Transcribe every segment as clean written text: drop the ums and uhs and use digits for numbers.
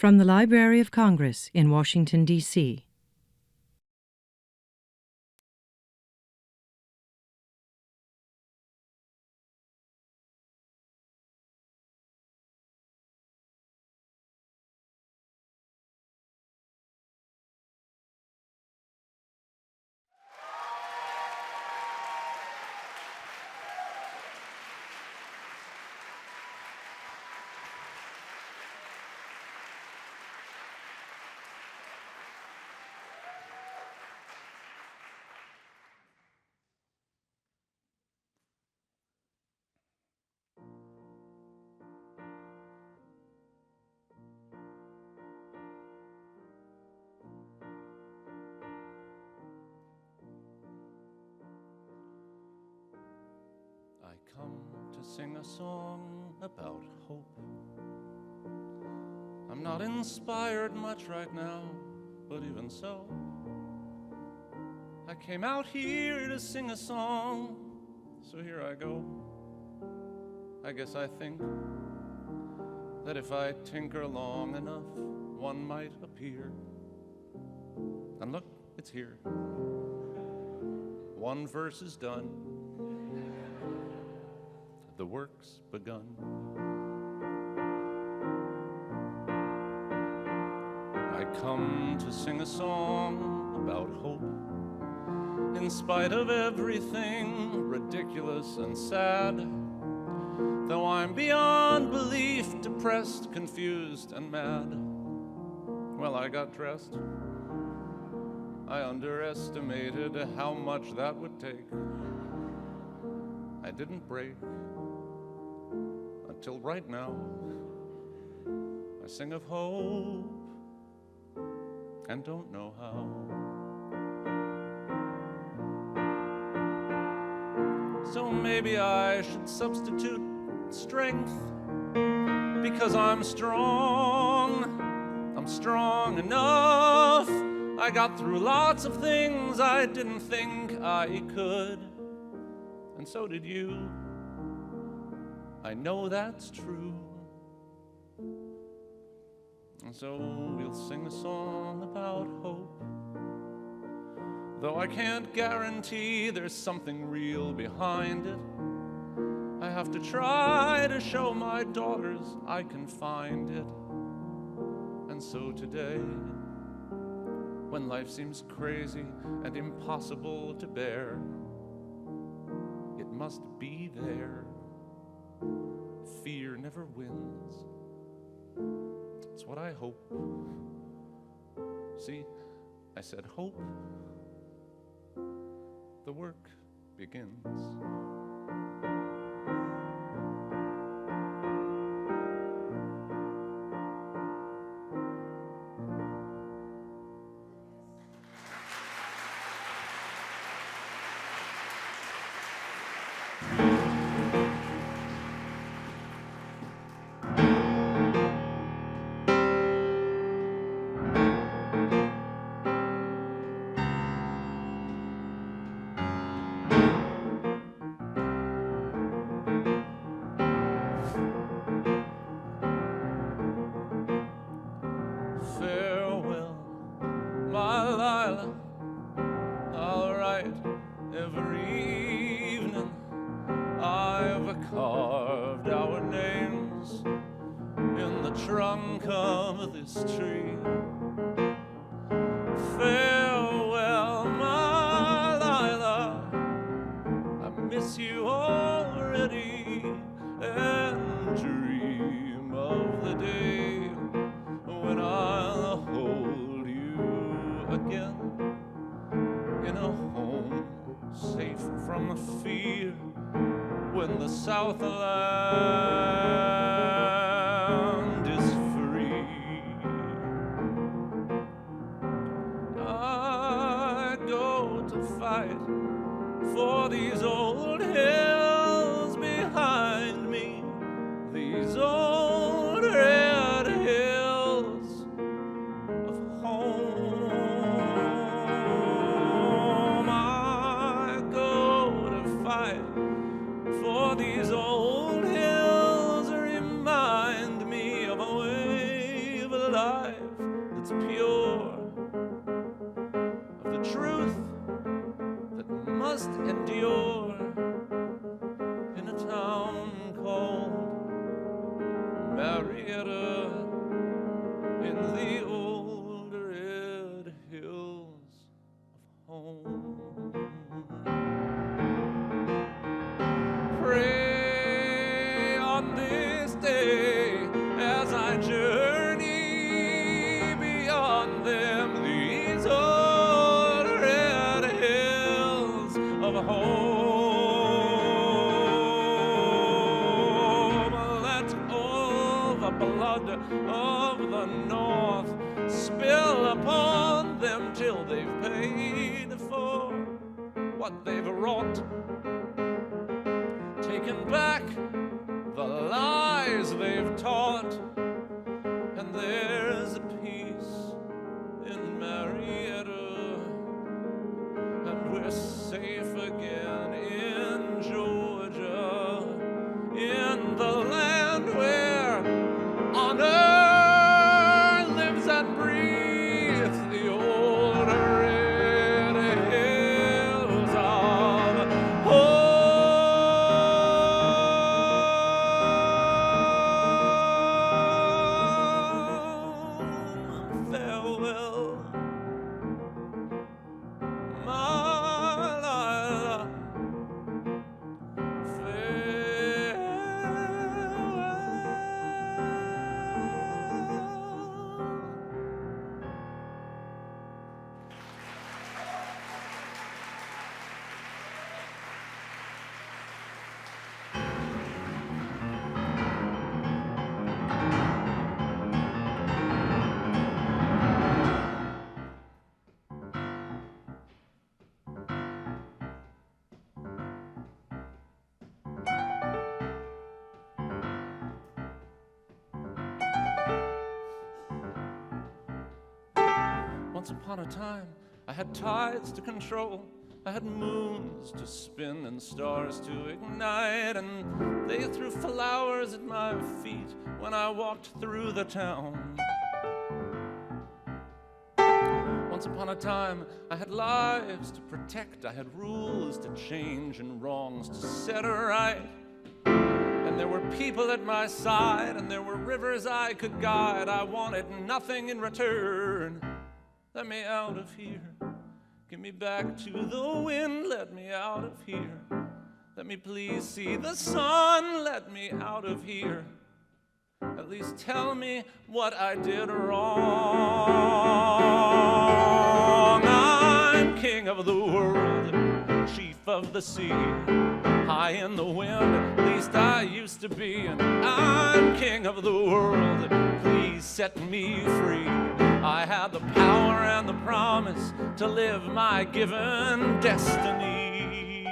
From the Library of Congress in Washington, D.C. I come to sing a song about hope. I'm not inspired much right now, but even so, I came out here to sing a song, so here I go. I guess I think that if I tinker long enough, one might appear. And look, it's here. One verse is done. The work's begun. I come to sing a song about hope. In spite of everything ridiculous and sad, though I'm beyond belief depressed, confused, and mad. Well, I got dressed. I underestimated how much that would take. I didn't break. Until right now, I sing of hope and don't know how. So maybe I should substitute strength, because I'm strong enough. I got through lots of things I didn't think I could, and so did you. I know that's true. And so we'll sing a song about hope, though I can't guarantee there's something real behind it. I have to try to show my daughters I can find it. And so today, when life seems crazy and impossible to bear, it must be there. Fear never wins. It's what I hope. See, I said hope. The work begins. Tree. Farewell, my Lila, I miss you already, and dream of the day when I'll hold you again in a home safe from fear, when the Southland is free. Fight for these old hills behind me, these old red hills of home. I go to fight for these old hills life that's pure, of the truth that must endure in a town called Marietta in the old red hills of home. Pray on this day as I journey beyond them, these old red hills of home. Let all the blood of the North spill upon them till they've paid for what they've wrought, taken back the lies they've taught, and there's a peace in Marietta, and we're safe again in Georgia, in the land where honor lives and breathes, the old red hills of home. Farewell, my Liza. Once upon a time, I had tides to control, I had moons to spin and stars to ignite, and they threw flowers at my feet when I walked through the town. Once upon a time, I had lives to protect, I had rules to change and wrongs to set right. And there were people at my side, and there were rivers I could guide. I wanted nothing in return. Let me out of here. Give me back to the wind. Let me out of here. Let me please see the sun. Let me out of here. At least tell me what I did wrong. I'm king of the world, chief of the sea, high in the wind, at least I used to be. And I'm king of the world, please set me free. I had the power and the promise to live my given destiny.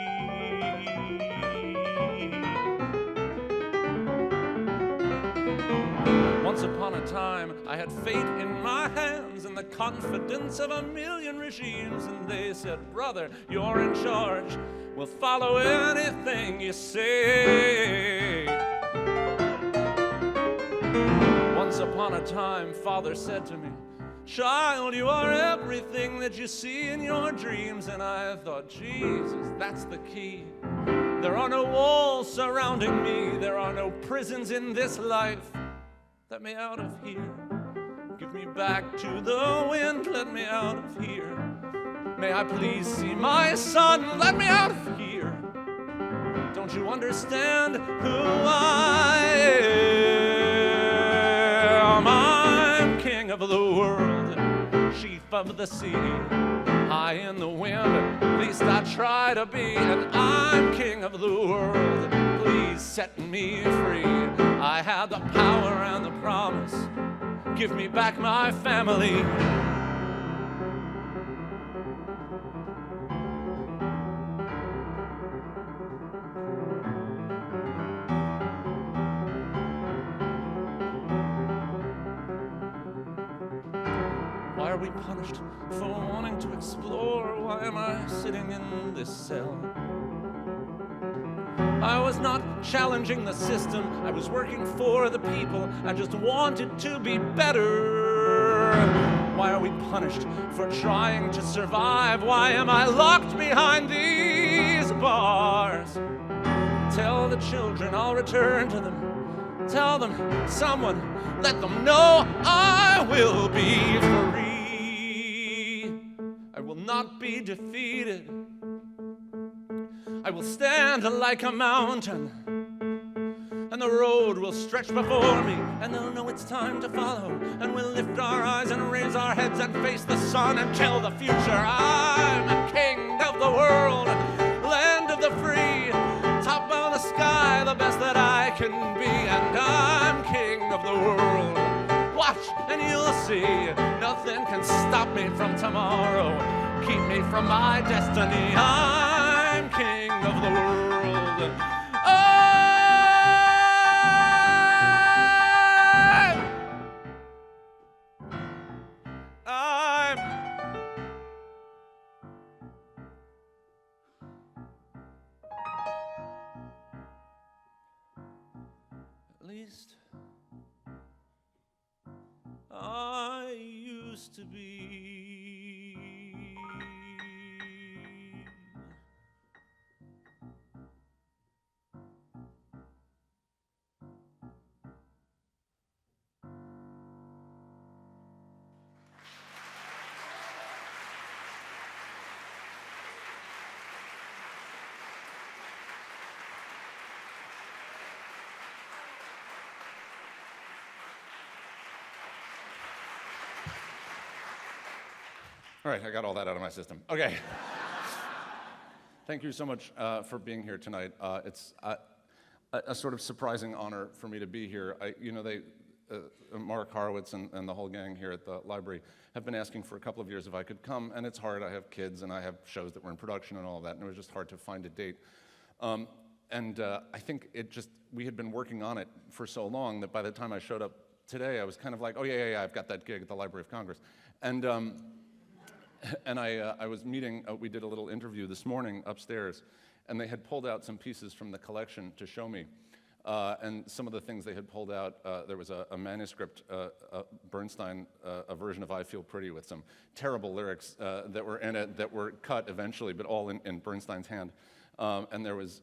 Once upon a time, I had fate in my hands and the confidence of a million regimes, and they said, brother, you're in charge, we'll follow anything you say. Once upon a time, father said to me, child, you are everything that you see in your dreams. And I thought, Jesus, that's the key. There are no walls surrounding me. There are no prisons in this life. Let me out of here. Give me back to the wind. Let me out of here. May I please see my son. Let me out of here. Don't you understand who I am? I'm king of the world, chief of the sea, high in the wind, at least I try to be. And I'm king of the world, please set me free. I had the power and the promise, give me back my family. Why are we punished for wanting to explore? Why am I sitting in this cell? I was not challenging the system, I was working for the people. I just wanted to be better. Why are we punished for trying to survive? Why am I locked behind these bars? Tell the children I'll return to them. Tell them, someone, let them know I will be free. I will not be defeated. I will stand like a mountain, and the road will stretch before me, and they'll know it's time to follow, and we'll lift our eyes and raise our heads and face the sun and tell the future I'm a king of the world, land of the free, top of the sky, the best that I can be, and I'm king of the world. Watch and you'll see, nothing can stop me from tomorrow, keep me from my destiny. I'm king of the world. At least I used to be. All right, I got all that out of my system. Okay. Thank you so much for being here tonight. It's a sort of surprising honor for me to be here. Mark Horowitz and the whole gang here at the library have been asking for a couple of years if I could come, and it's hard. I have kids, and I have shows that were in production and all of that, and it was just hard to find a date. I think we had been working on it for so long that by the time I showed up today, I was kind of like, oh, yeah, I've got that gig at the Library of Congress. And I was meeting, we did a little interview this morning upstairs, and they had pulled out some pieces from the collection to show me. And some of the things they had pulled out, there was a manuscript, Bernstein, a version of I Feel Pretty with some terrible lyrics that were in it that were cut eventually, but all in Bernstein's hand. And there was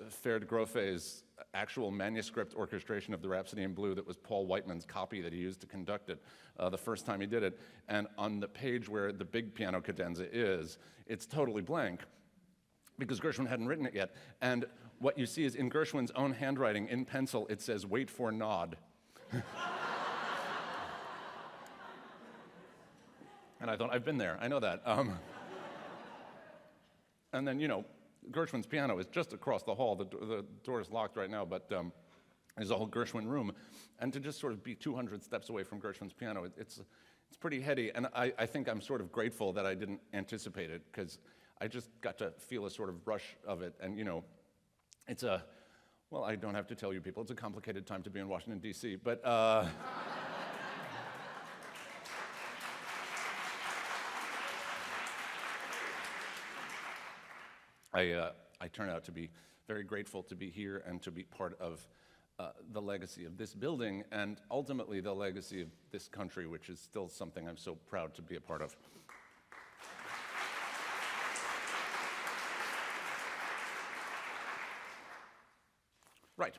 Ferd Groffe's actual manuscript orchestration of the Rhapsody in Blue that was Paul Whiteman's copy that he used to conduct it the first time he did it. And on the page where the big piano cadenza is, it's totally blank because Gershwin hadn't written it yet. And what you see is in Gershwin's own handwriting, in pencil, it says, "Wait for nod." And I thought, I've been there, I know that. And then, Gershwin's piano is just across the hall. The door is locked right now, but there's a whole Gershwin room. And to just sort of be 200 steps away from Gershwin's piano, it's pretty heady. And I think I'm sort of grateful that I didn't anticipate it, because I just got to feel a sort of rush of it. And, it's well, I don't have to tell you people, it's a complicated time to be in Washington, D.C., but I turn out to be very grateful to be here and to be part of the legacy of this building and ultimately the legacy of this country, which is still something I'm so proud to be a part of. Right.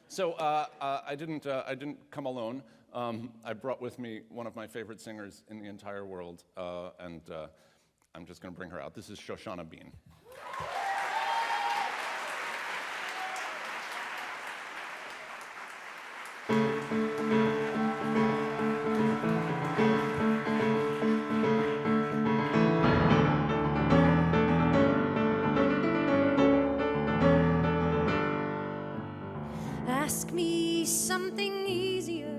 So I didn't come alone. I brought with me one of my favorite singers in the entire world, and I'm just going to bring her out. This is Shoshana Bean. Ask me something easier,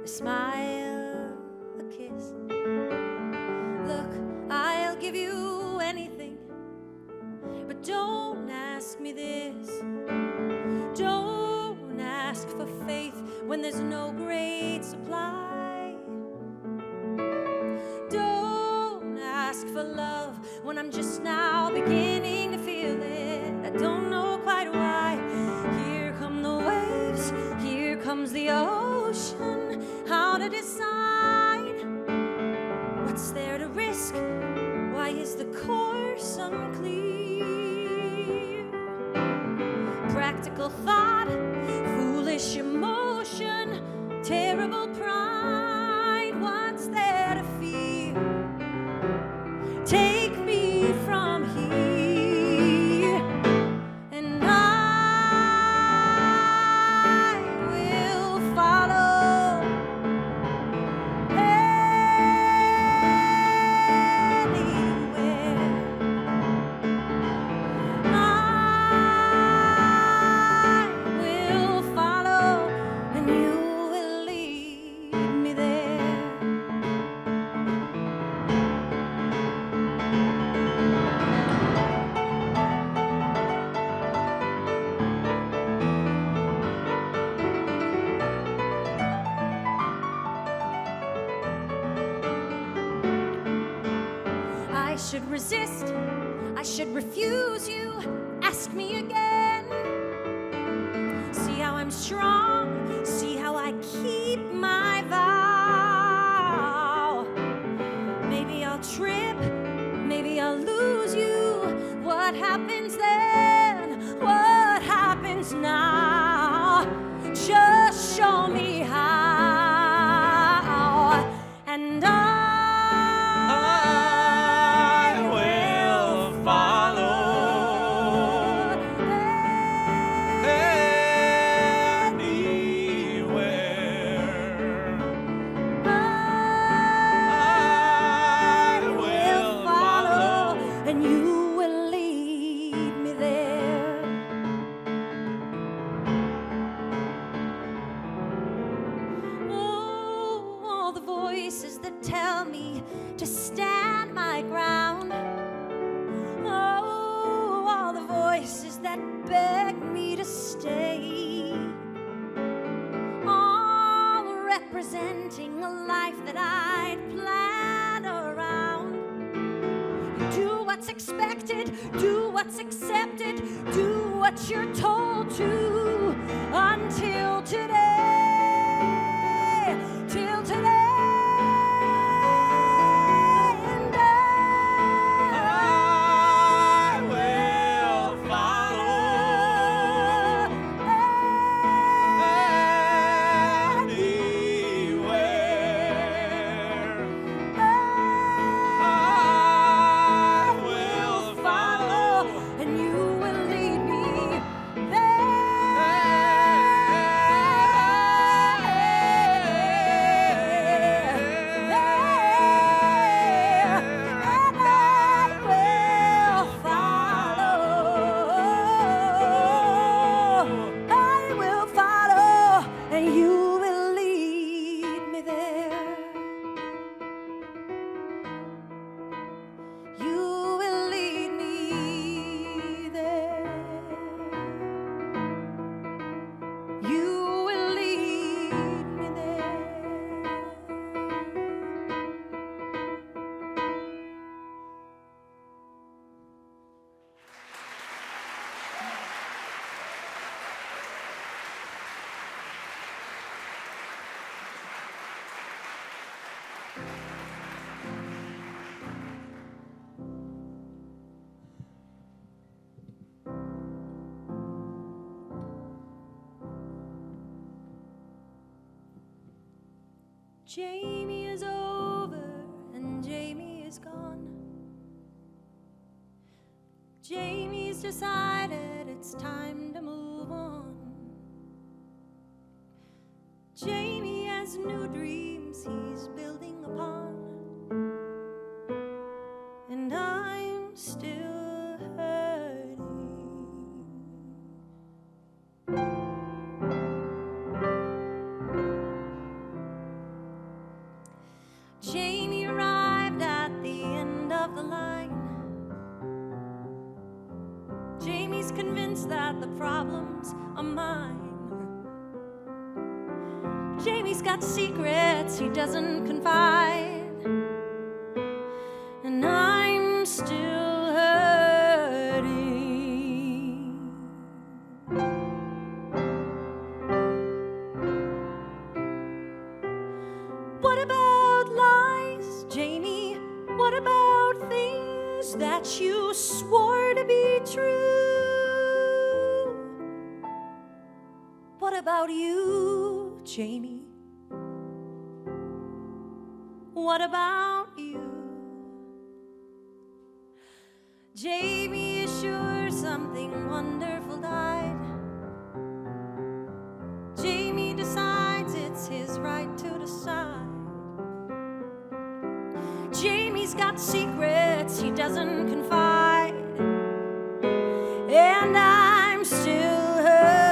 a smile, a kiss. Look, I'll give you anything, but don't ask me this. Don't ask for faith when there's no great supply. Don't ask for love when I'm just now beginning to feel it. I don't know quite why. Here come the waves, here comes the ocean. How to decide? terrible pride, what's there to fear? Take me from here, and I will follow anywhere. I will follow, and you will lead me there. I should resist, I should refuse you, ask me again. See how I'm strong, see how I keep my vow. Maybe I'll trip, maybe I'll lose you. What happens then? What happens now? Just show me how, and I will follow anywhere. I will follow, and you will lead me there. Oh, all the voices that tell me to stand my ground. Oh, all the voices that beg me to stay. All representing a life that I'd planned around. Do what's expected, do what's accepted, do what you're told to, until today, till today. And I will follow anywhere. I will follow, and you will lead me Jamie is over and Jamie is gone. Jamie's decided it's time to move on. Jamie has new dreams he's building upon, and I'm still hurting. Jamie arrived at the end of the line. Jamie's convinced that the problems are mine. Jamie's got secrets he doesn't confide, and I'm still hurting. What about lies, Jamie? What about things that you swore to be true? What about you, Jamie? What about you? Jamie is sure something wonderful died. Jamie decides it's his right to decide. Jamie's got secrets he doesn't confide, and I'm still hurting.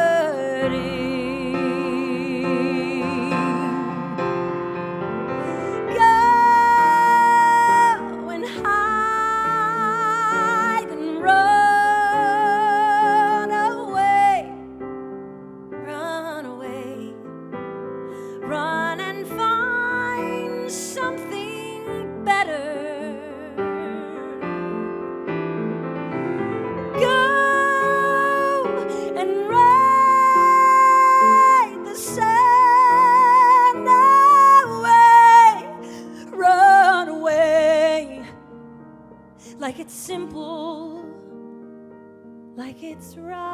Like it's simple, like it's right.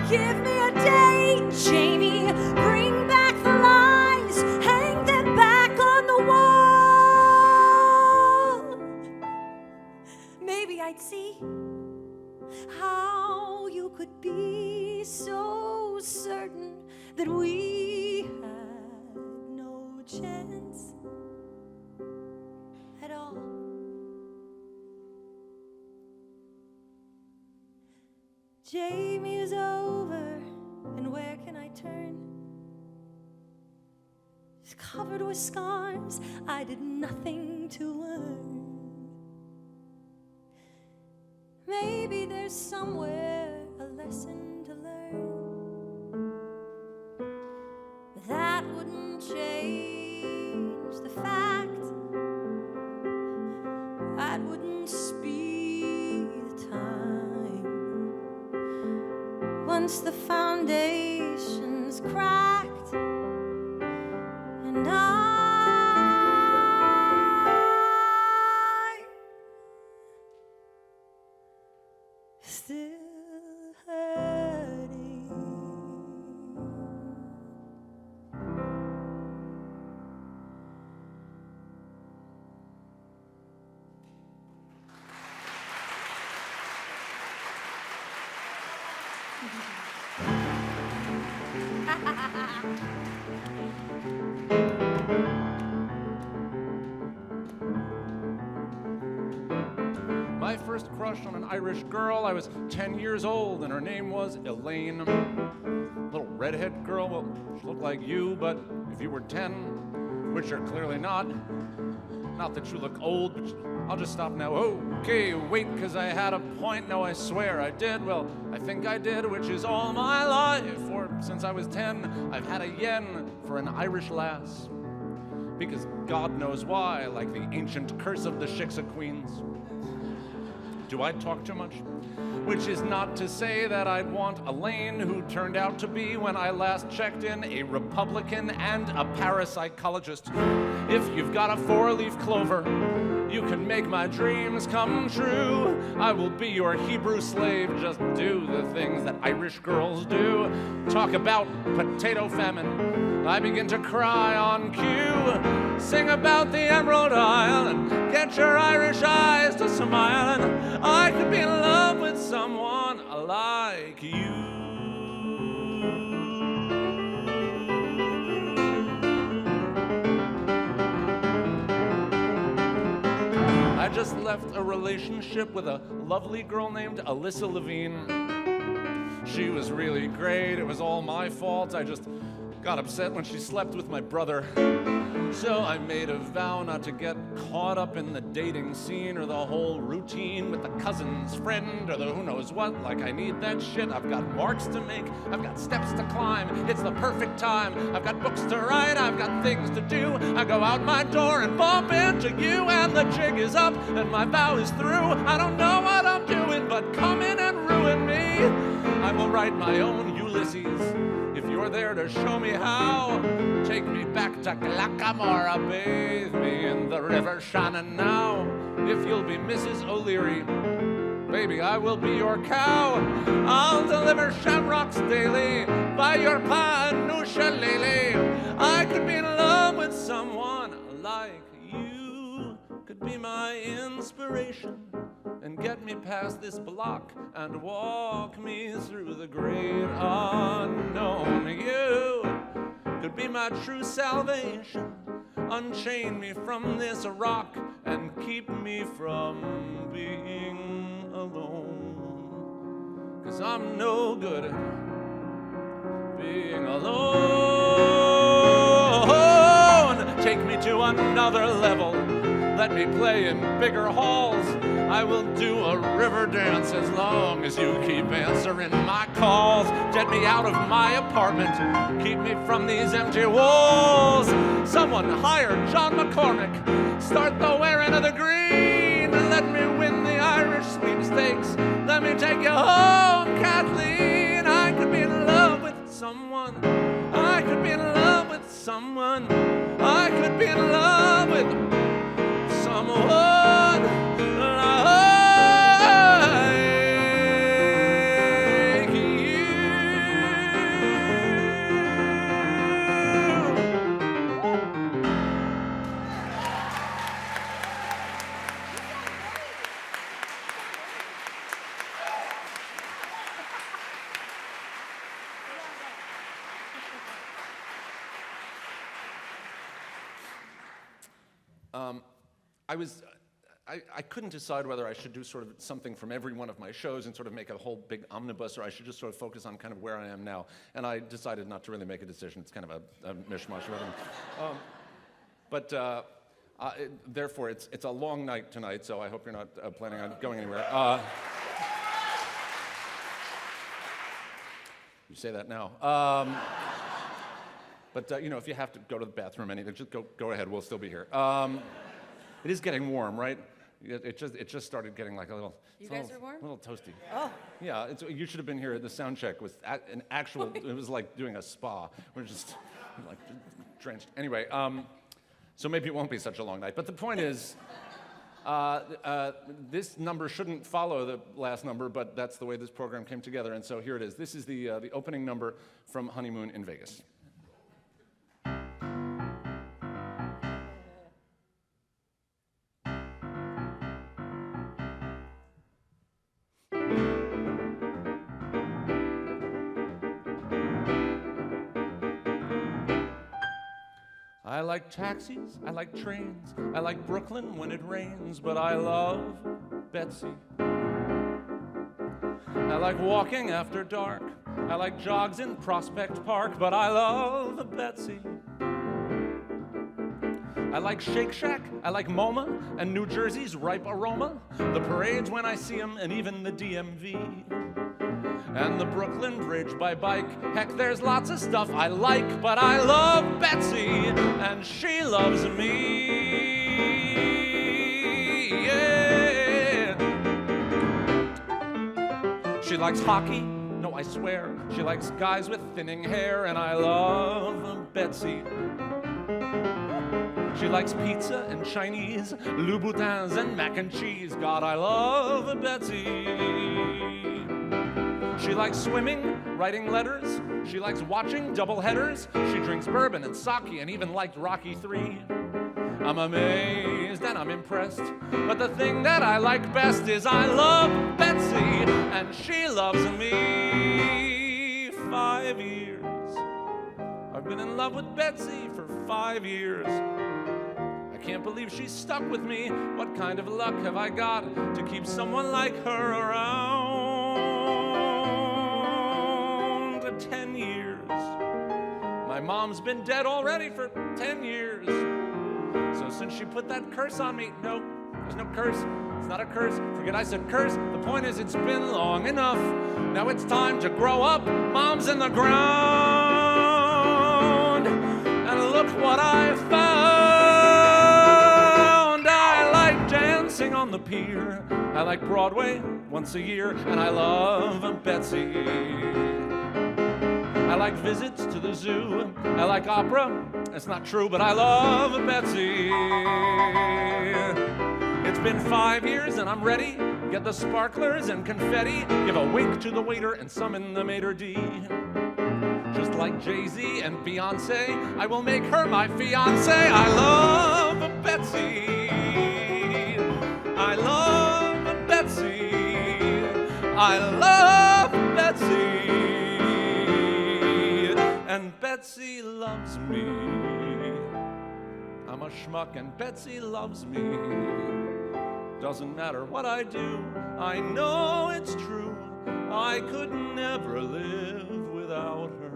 Give me a day, Jamie, bring back the lies, hang them back on the wall. Maybe I'd see how you could be so certain that we had no chance at all. Jamie is over, and where can I turn? She's covered with scars, I did nothing to earn. Maybe there's somewhere a lesson to learn. That wouldn't change the fact. That wouldn't speed the time. Once the foundation's cracked, and I still hurting. My first crush on an Irish girl, I was 10 years old, and her name was Elaine. Little redhead girl, well, she looked like you, but if you were 10, which you're clearly not that you look old, but I'll just stop now. Okay, wait, because I had a point. No, I swear I did. Well, I think I did, which is all my life. For since I was 10, I've had a yen for an Irish lass. Because God knows why, like the ancient curse of the Shiksa-queens. Do I talk too much? Which is not to say that I'd want Elaine, who turned out to be, when I last checked in, a Republican and a parapsychologist. If you've got a four-leaf clover, you can make my dreams come true. I will be your Hebrew slave, just do the things that Irish girls do. Talk about potato famine, I begin to cry on cue. Sing about the Emerald Isle and get your Irish eyes to smile, and I could be in love with someone like you. I just left a relationship with a lovely girl named Alyssa Levine. She was really great. It was all my fault. I just got upset when she slept with my brother. So I made a vow not to get caught up in the dating scene or the whole routine with the cousin's friend or the who knows what. Like I need that shit. I've got marks to make. I've got steps to climb. It's the perfect time. I've got books to write. I've got things to do. I go out my door and bump into you, and the jig is up and my vow is through. I don't know what I'm doing, but come in and ruin me. I will write my own Ulysses if you're there to show me how. Take me back to Glacamora, bathe me in the river Shannon now. If you'll be Mrs. O'Leary, baby, I will be your cow. I'll deliver shamrocks daily by your panusha lily. I could be in love with someone like you. Could be my inspiration and get me past this block and walk me through the great unknown. You could be my true salvation, unchain me from this rock and keep me from being alone. 'Cause I'm no good at being alone. Take me to another level, let me play in bigger halls. I will do a river dance as long as you keep answering my calls. Get me out of my apartment, keep me from these empty walls. Someone hire John McCormick, start the wearing of the green. Let me win the Irish sweepstakes, let me take you home, Kathleen. I could be in love with someone, I could be in love with someone, I could be in love with someone. I couldn't decide whether I should do sort of something from every one of my shows and sort of make a whole big omnibus, or I should just sort of focus on kind of where I am now. And I decided not to really make a decision. It's kind of a mishmash of everything. Therefore, it's a long night tonight, so I hope you're not planning on going anywhere. You say that now. You know, if you have to go to the bathroom, anything, just go ahead. We'll still be here. It is getting warm, right? It just started getting like a little. You guys are warm? A little toasty. Oh. Yeah, you should have been here. The sound check was an actual. It was like doing a spa. We're just like drenched. Anyway, so maybe it won't be such a long night. But the point is, this number shouldn't follow the last number, but that's the way this program came together. And so here it is. This is the opening number from Honeymoon in Vegas. I like taxis, I like trains, I like Brooklyn when it rains, but I love Betsy. I like walking after dark, I like jogs in Prospect Park, but I love Betsy. I like Shake Shack, I like MoMA, and New Jersey's ripe aroma, the parades when I see them, and even the DMV. And the Brooklyn Bridge by bike. Heck, there's lots of stuff I like, but I love Betsy, and she loves me. Yeah. She likes hockey, no, I swear. She likes guys with thinning hair, and I love Betsy. She likes pizza and Chinese, Louboutins and mac and cheese. God, I love Betsy. She likes swimming, writing letters. She likes watching double headers. She drinks bourbon and sake and even liked Rocky III. I'm amazed and I'm impressed, but the thing that I like best is I love Betsy and she loves me. 5 years. I've been in love with Betsy for 5 years. I can't believe she's stuck with me. What kind of luck have I got to keep someone like her around? 10 years. My mom's been dead already for 10 years. So since she put that curse on me, no, there's no curse. It's not a curse. Forget I said curse. The point is it's been long enough. Now it's time to grow up. Mom's in the ground. And look what I found. I like dancing on the pier. I like Broadway once a year. And I love Betsy. I like visits to the zoo. I like opera. It's not true, but I love Betsy. It's been 5 years and I'm ready. Get the sparklers and confetti. Give a wink to the waiter and summon the maitre d'. Just like Jay-Z and Beyonce, I will make her my fiance. I love Betsy. I love Betsy. I love Betsy. And Betsy loves me. I'm a schmuck and Betsy loves me. Doesn't matter what I do, I know it's true. I could never live without her.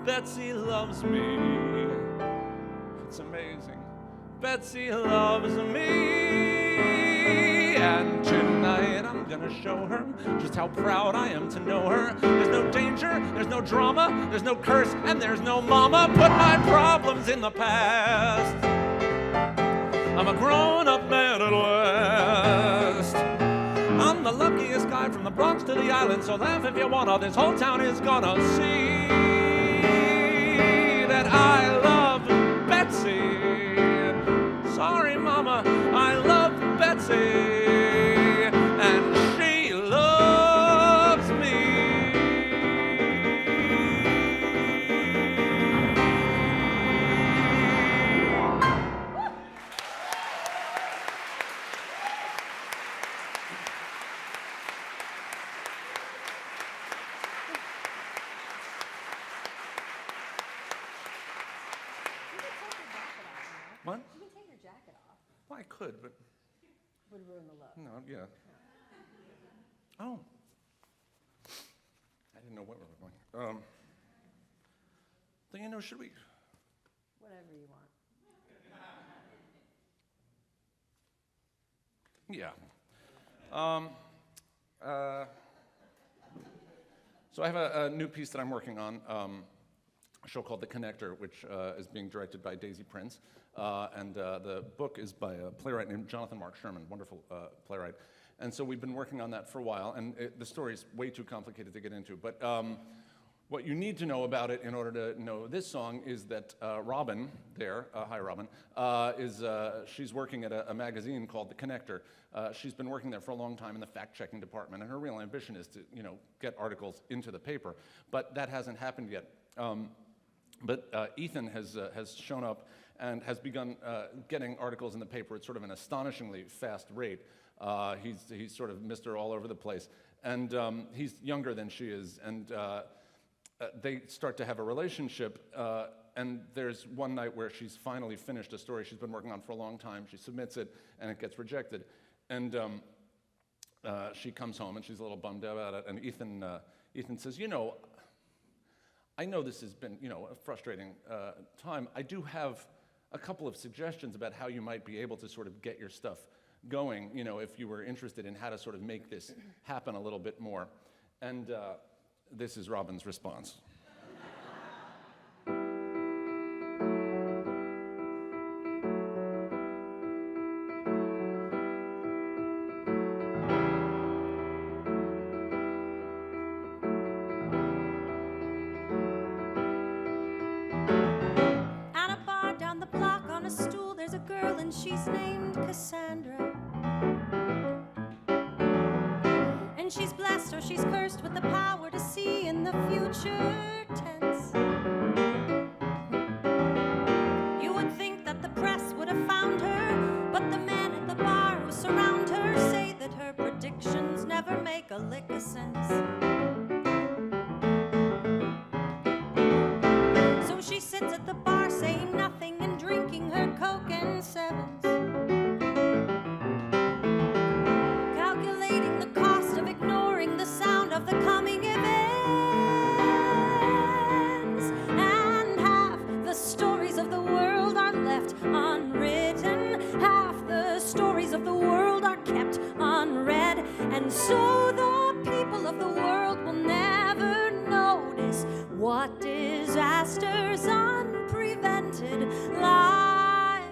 Betsy loves me. It's amazing. Betsy loves me. And tonight I'm gonna show her just how proud I am to know her. There's no danger, there's no drama, there's no curse, and there's no mama. Put my problems in the past. I'm a grown-up man at last. I'm the luckiest guy from the Bronx to the island, so laugh if you wanna. This whole town is gonna see that I love Betsy. Sorry, mama, I love Betsy. And she loves me. What? You can take your jacket off. Well, I could, but Would ruin the look. no, yeah. Oh. I didn't know what we were going. Then, you know, should we? Whatever you want. Yeah. So I have a new piece that I'm working on, a show called The Connector, which is being directed by Daisy Prince. And the book is by a playwright named Jonathan Mark Sherman, wonderful playwright. And so we've been working on that for a while, and the story is way too complicated to get into. But what you need to know about it in order to know this song is that Robin there, hi Robin, she's working at a magazine called The Connector. She's been working there for a long time in the fact-checking department, and her real ambition is to, get articles into the paper. But that hasn't happened yet. But Ethan has shown up and has begun getting articles in the paper at sort of an astonishingly fast rate. He's sort of Mr. all over the place. And he's younger than she is, and they start to have a relationship, and there's one night where she's finally finished a story she's been working on for a long time. She submits it, and it gets rejected. And she comes home, and she's a little bummed out about it, and Ethan says, I know this has been, a frustrating time. I do have a couple of suggestions about how you might be able to sort of get your stuff going, if you were interested in how to sort of make this happen a little bit more. And this is Robin's response. She's named Cassandra, and she's blessed or she's cursed with the power to see in the future tense. You would think that the press would have found her, but the men at the bar who surround her say that her predictions never make a lick of sense. So she sits at the bar saying nothing and drinking her Coke and Sevens, calculating the cost of ignoring the sound of the coming event. are kept unread, and so the people of the world will never notice what disasters unprevented lie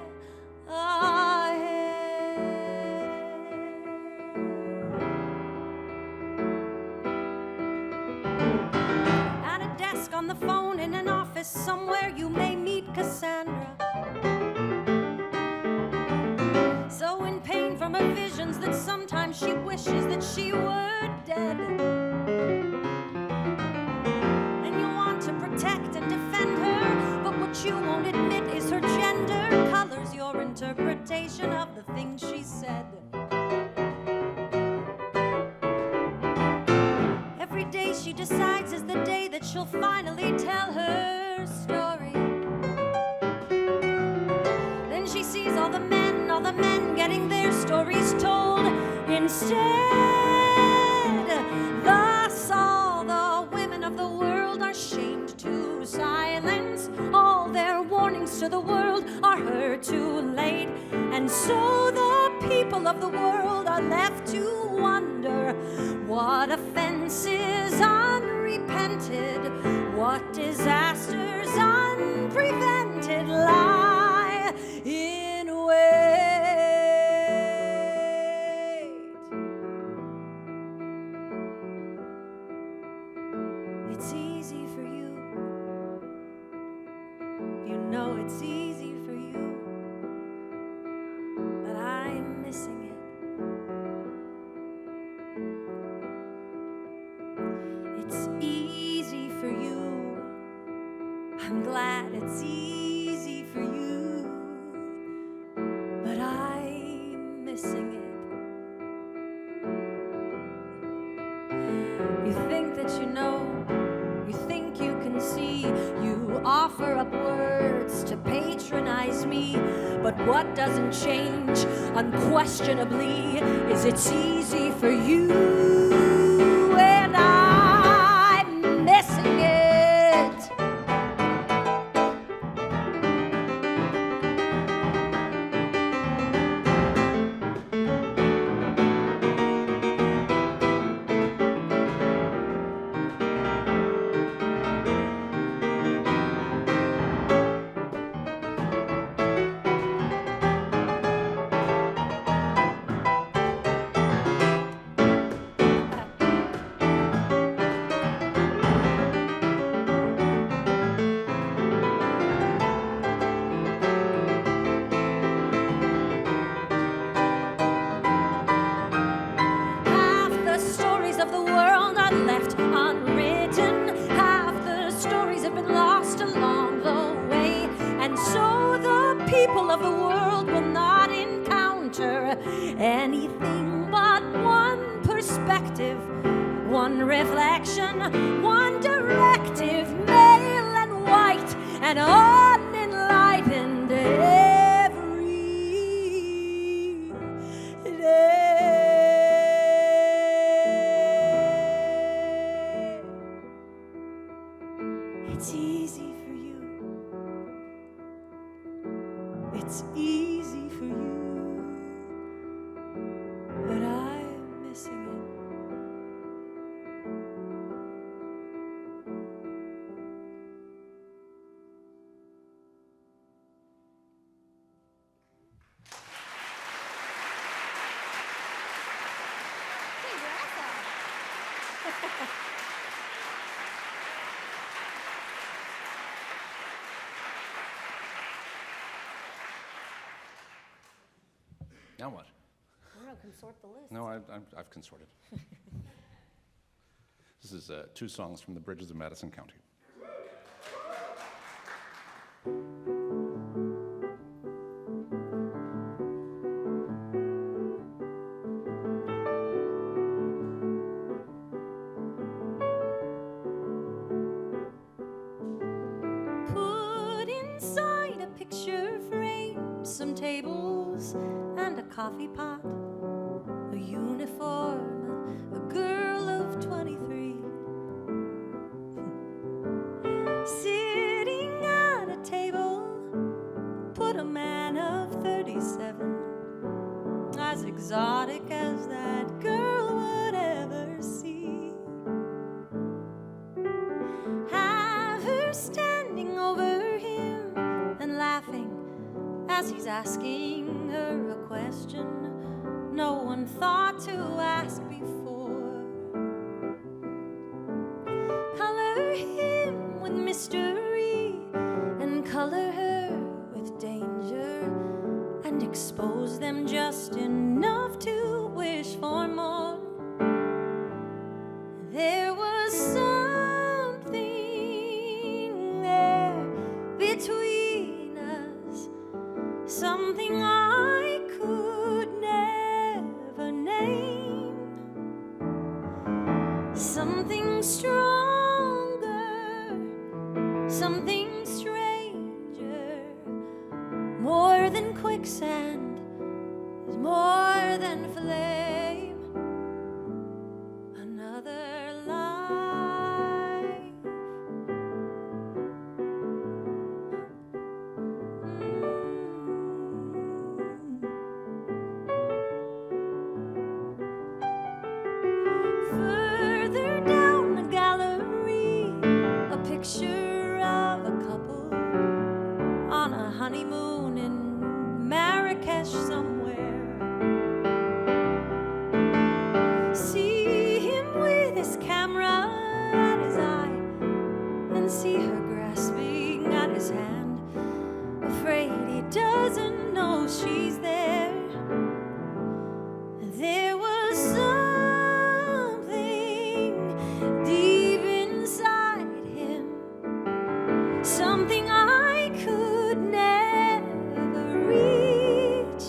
ahead. At a desk, on the phone, in an office somewhere, you may meet Cassandra. So in pain from her visions that sometimes she wishes that she were dead. And you want to protect and defend her, but what you won't admit is her gender colors your interpretation of the things she said. Every day she decides is the day that she'll finally tell her story. Then she sees all the men getting their stories told instead. Thus all the women of the world are shamed to silence. All their warnings to the world are heard too late. And so the people of the world are left to wonder what offenses unrepented, what disasters unprevented lie in wait. It's easy for you. You know it's easy for you, but I'm missing it. It's easy for you. I'm glad it's easy for you, but I'm missing it. You think that you know, you think you can see, you offer up words to patronize me, but what doesn't change, unquestionably, is it's easy for you, and I'm missing it. Anything but one perspective, one reflection, one directive, male and white and unenlightened every day. It's easy for you. It's easy for you. But I'm missing it. Now what? Consort the list. No, I've consorted. This is 2 songs from the Bridges of Madison County. Put inside a picture frame some tables and a coffee pot, a uniform, a girl of 23, sitting at a table. Put a man of 37, as exotic melancholic as that girl would ever see. Have her standing over him and laughing as he's asking her a question no one thought to ask before. Color him with mystery and color her with danger, and expose them just enough to wish for more. There was something there between us, something I could never name, something stronger, something stranger, more than quicksand, is more than flame, another life. Further down the gallery, a picture of a couple on a honeymoon in Marrakesh somewhere. See him with his camera at his eye, and see her grasping at his hand, afraid he doesn't know she's there. There was something deep inside him, something I could never reach,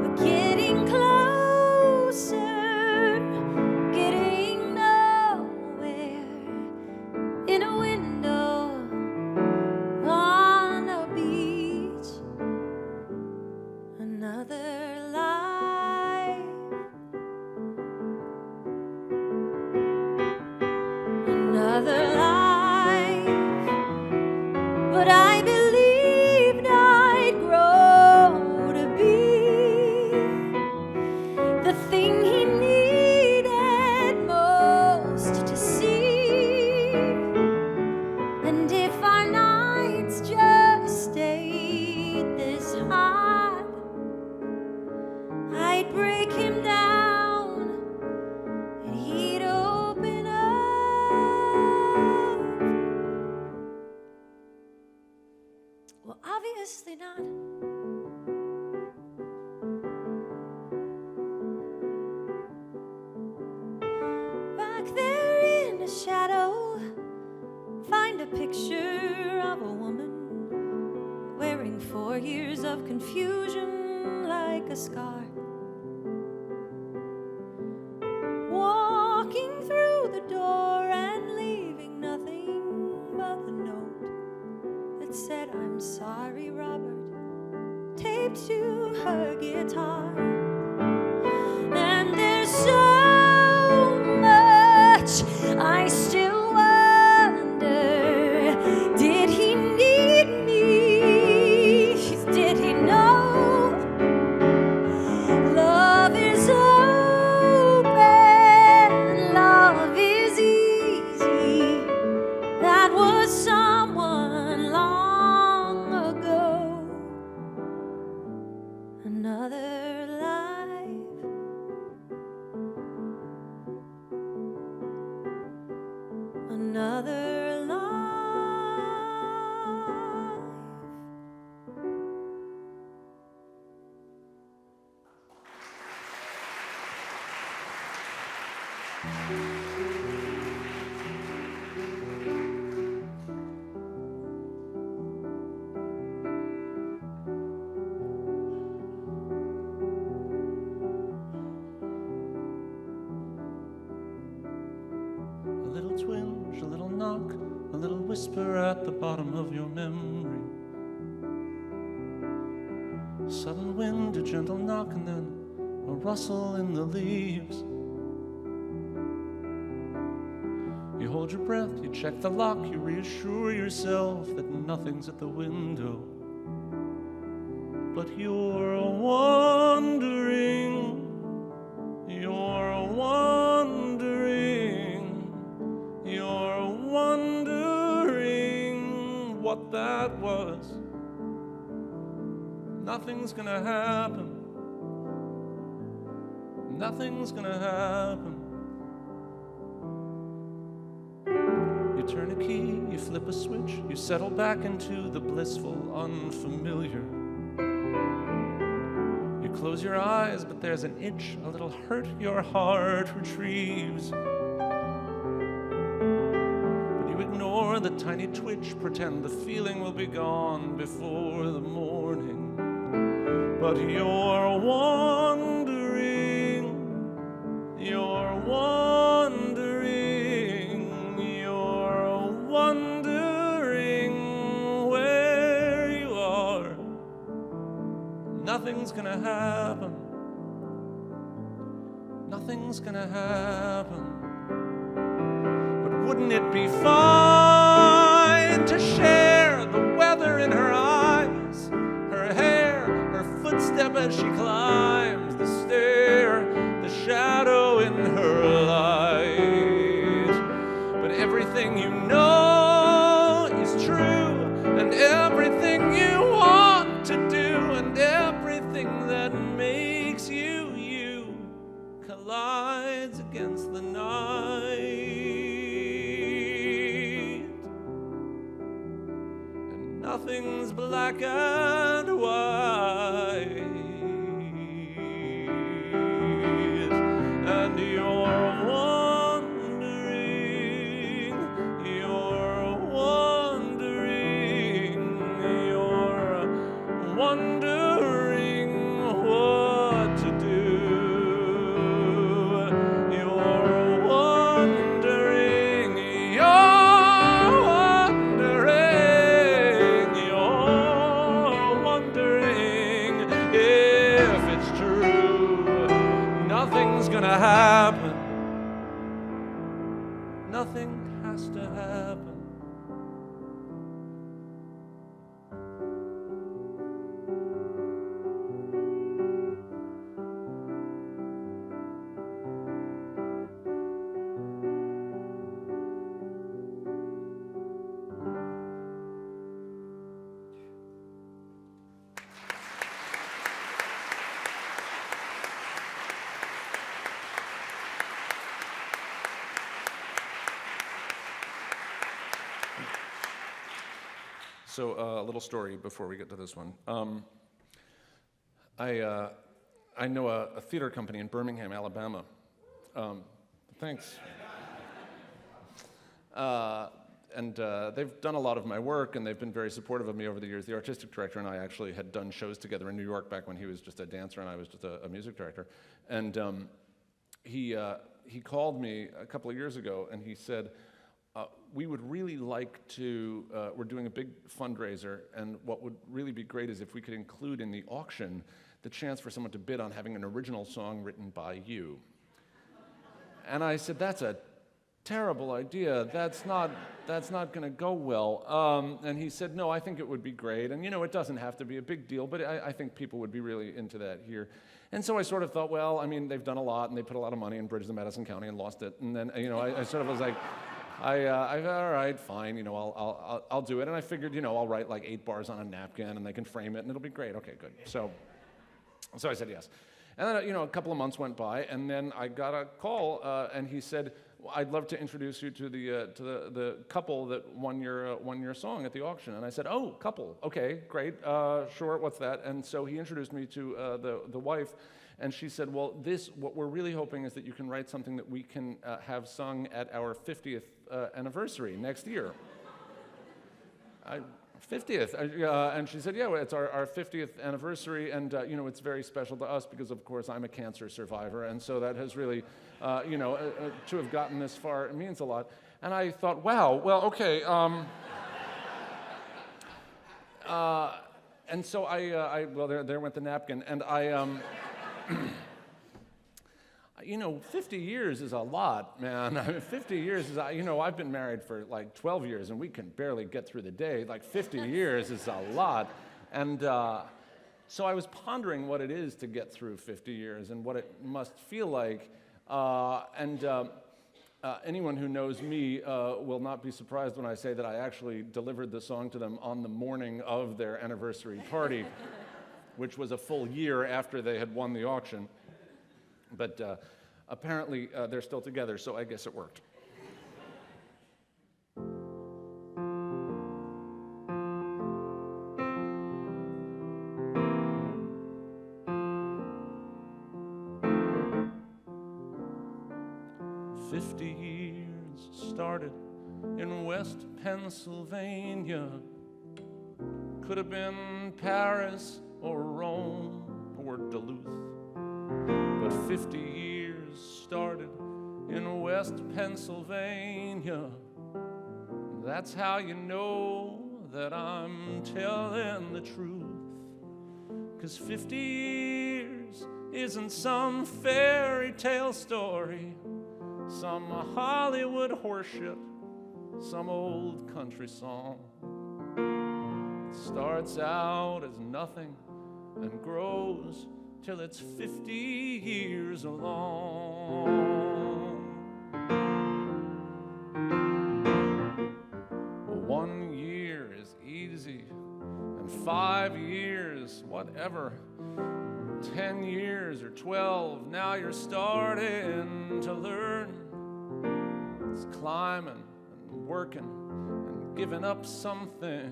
but getting closer, getting nowhere, in a window on a beach, another life, another life, but I believed I'd grow to be the thing he needed most to see. And if our nights just stayed this hot, I'd break him down and he'd open up. Well, obviously not. Back there in the shadow, find a picture of a woman wearing 4 years of confusion like a scar, walking through the door and leaving nothing but the note that said, "I'm sorry, Robert," taped to her guitar. And there's so much I still wonder. Did he need me? Did he know? Love is open, love is easy. That was someone long ago. Another life, another life. A little twinge, a little knock, a little whisper at the bottom of your memory. Sudden wind, a gentle knock, and then a rustle in the leaves. You hold your breath, you check the lock, you reassure yourself that nothing's at the window. But you're wondering you're wondering what that was. Nothing's gonna happen. Nothing's gonna happen. You turn a key, you flip a switch, you settle back into the blissful unfamiliar. You close your eyes, but there's an itch, a little hurt your heart retrieves. But you ignore the tiny twitch, pretend the feeling will be gone before the morning. But you're wondering, you're wondering where you are. Nothing's gonna happen. Nothing's gonna happen. But wouldn't it be fine to share the weather in her eyes, her hair, her footstep as she climbs the stair, the shadow in her light? But everything you know is true, and everything you want to do, and everything that makes you you collides against the night. And nothing's black and white. And you're wondering what to do. You're wondering if it's true. Nothing's gonna happen. Nothing has to happen. So a little story before we get to this one. I know a theater company in Birmingham, Alabama. Thanks. And they've done a lot of my work, and they've been very supportive of me over the years. The artistic director and I actually had done shows together in New York back when he was just a dancer and I was just a music director. And he called me a couple of years ago, and he said, we would really like to, we're doing a big fundraiser, and what would really be great is if we could include in the auction the chance for someone to bid on having an original song written by you. And I said, that's a terrible idea. That's not going to go well. And he said, no, I think it would be great. And, you know, it doesn't have to be a big deal, but I think people would be really into that here. And so I sort of thought, well, I mean, they've done a lot, and they put a lot of money in Bridges of Madison County and lost it. And then, you know, I sort of was like, all right, fine, you know, I'll do it. And I figured, you know, I'll write like 8 bars on a napkin, and they can frame it, and it'll be great. Okay, good. So I said yes. And then, you know, a couple of months went by, and then I got a call, and he said, well, I'd love to introduce you to the couple that won your song at the auction. And I said, oh, couple, okay, great, sure, what's that? And so he introduced me to the wife, and she said, well, what we're really hoping is that you can write something that we can have sung at our 50th anniversary next year. 50th, and she said, yeah, well, it's our 50th anniversary, and you know, it's very special to us because, of course, I'm a cancer survivor, and so that has really, you know, to have gotten this far, it means a lot. And I thought, wow, well, okay. And so well, there went the napkin, and you know, 50 years is a lot, man. I mean, 50 years is, you know, I've been married for like 12 years, and we can barely get through the day. Like 50 years is a lot. And So I was pondering what it is to get through 50 years and what it must feel like. Anyone who knows me will not be surprised when I say that I actually delivered the song to them on the morning of their anniversary party, which was a full year after they had won the auction. But apparently they're still together, so I guess it worked. Started in West Pennsylvania. Could have been Paris or Rome or Duluth. But 50 years started in West Pennsylvania. That's how you know that I'm telling the truth. 'Cause 50 years isn't some fairy tale story, some Hollywood horseshit, some old country song. It starts out as nothing and grows till it's 50 years long. 1 year is easy, and 5 years, whatever. 10 years or 12, now you're starting to learn. It's climbing and working and giving up something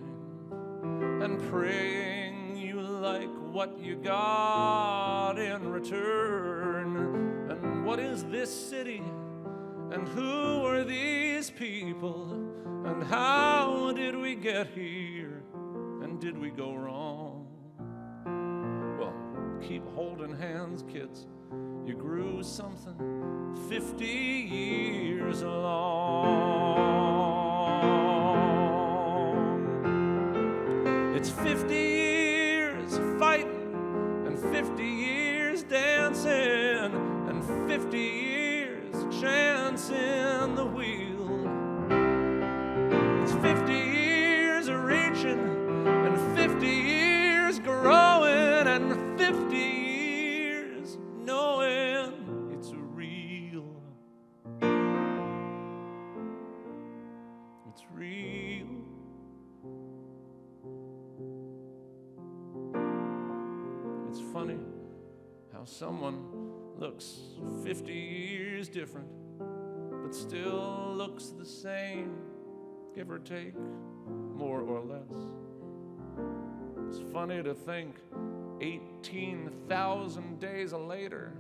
and praying you like what you got in return. And what is this city? And who are these people? And how did we get here? And did we go wrong? Keep holding hands, kids. You grew something 50 years long. It's 50 years fighting and 50 years dancing and 50 years chancing the wheel. It's 50 years reaching and 50 years growing and 50 years knowing it's real. It's real. It's funny how someone looks 50 years different, but still looks the same, give or take, more or less. It's funny to think 18,000 days later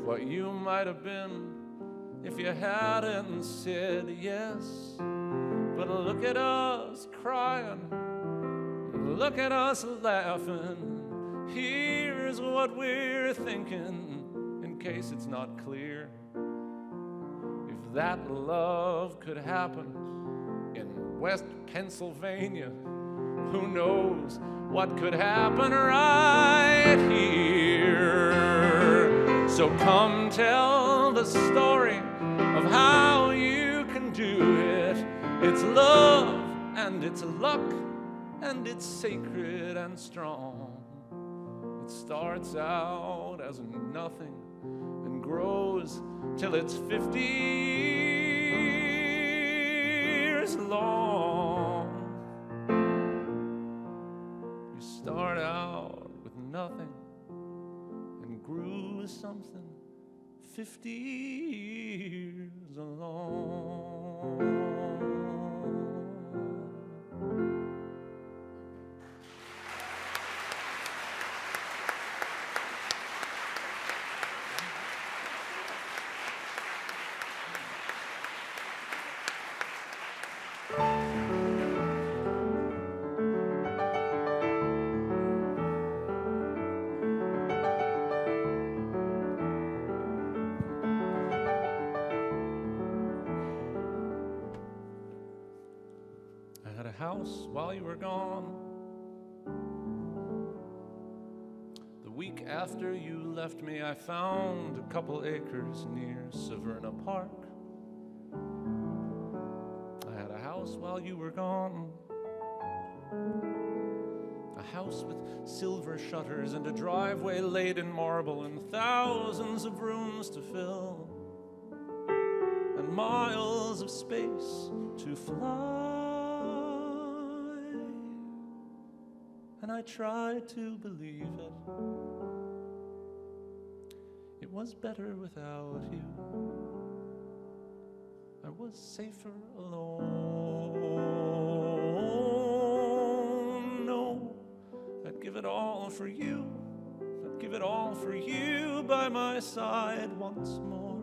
what you might have been if you hadn't said yes. But look at us crying, look at us laughing. Here's what we're thinking, in case it's not clear. If that love could happen in West Pennsylvania, who knows what could happen right here. So come tell the story of how you can do it. It's love and it's luck and it's sacred and strong. It starts out as nothing and grows till it's 50 years long. You start out with nothing and grew something 50 years along. House while you were gone. The week after you left me, I found a couple acres near Severna Park. I had a house while you were gone. A house with silver shutters and a driveway laid in marble and thousands of rooms to fill and miles of space to fly. And I tried to believe it. It was better without you. I was safer alone. No, I'd give it all for you. I'd give it all for you by my side once more.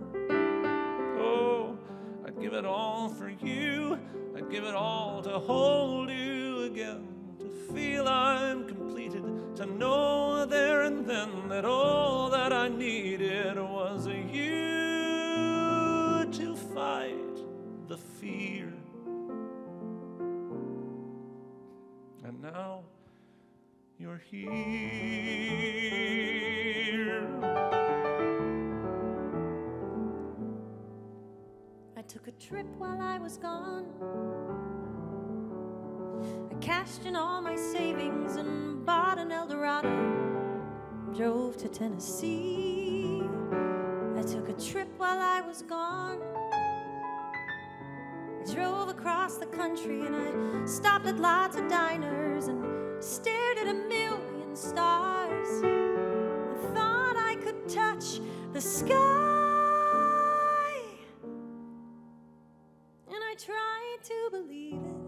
Oh, I'd give it all for you. I'd give it all to hold you again, to feel I'm completed, to know there and then that all that I needed was a you to fight the fear. And now you're here. I took a trip while I was gone. I cashed in all my savings and bought an Eldorado. Drove to Tennessee. I took a trip while I was gone. I drove across the country and I stopped at lots of diners and stared at 1,000,000 stars. I thought I could touch the sky. And I tried to believe it.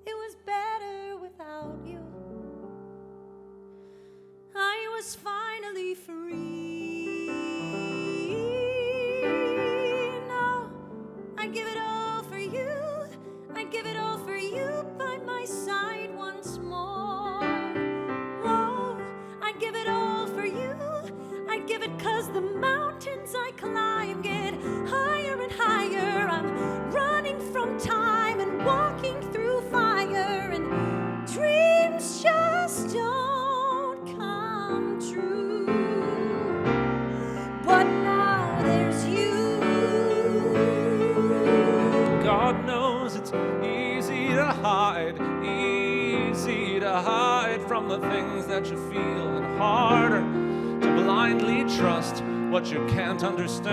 It was better without you. I was finally free. No, I'd give it all for you. I'd give it all for you by my side once more. Oh, I'd give it all for you. I'd give it 'cause the mountains I climb get higher and higher. I'm running from time and walking through fire, and dreams just don't come true. But now there's you. God knows it's easy to hide from the things that you feel, and harder to blindly trust what you can't understand.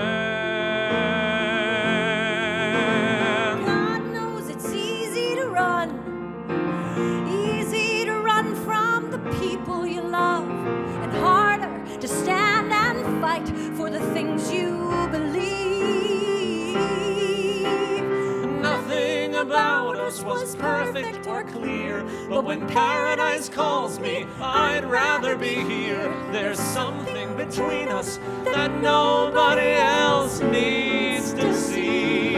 God knows it's easy to run from the people you love, and harder to stand and fight for the things you believe. Nothing about us was perfect or clear, but when paradise calls me, I'd rather be here. There's something between us that nobody else needs to see.